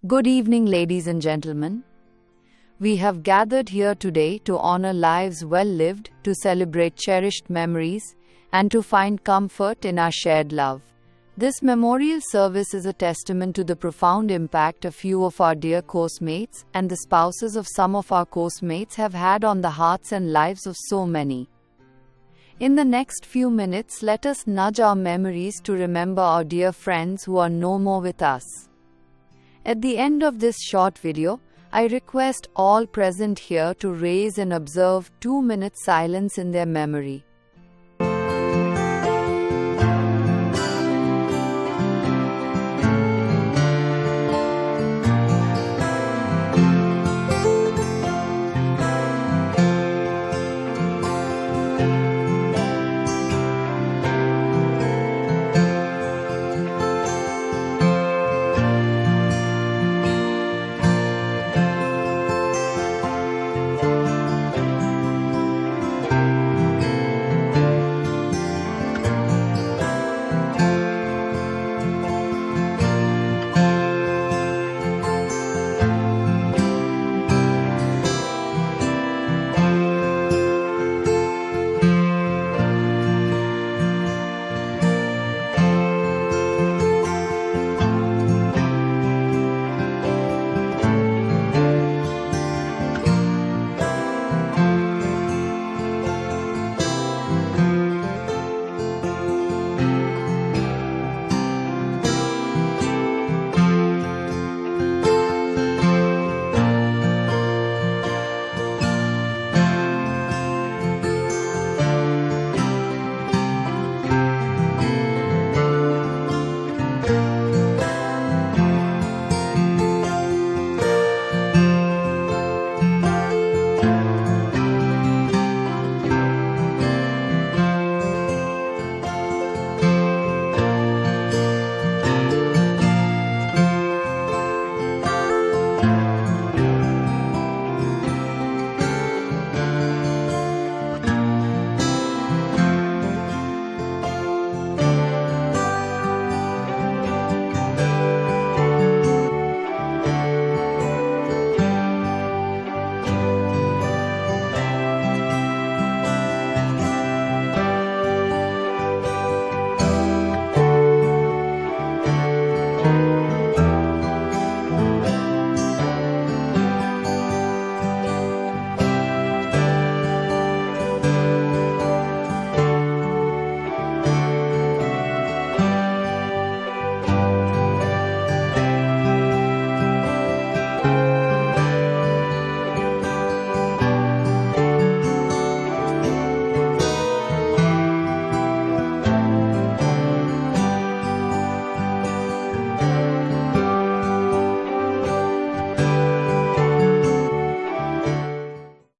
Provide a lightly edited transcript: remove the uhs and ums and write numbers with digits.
Good evening, ladies and gentlemen. We have gathered here today to honor lives well lived, to celebrate cherished memories, and to find comfort in our shared love. This memorial service is a testament to the profound impact a few of our dear course mates and the spouses of some of our course mates have had on the hearts and lives of so many. In the next few minutes, let us nudge our memories to remember our dear friends who are no more with us. At the end of this short video, I request all present here to raise and observe 2 minutes silence in their memory.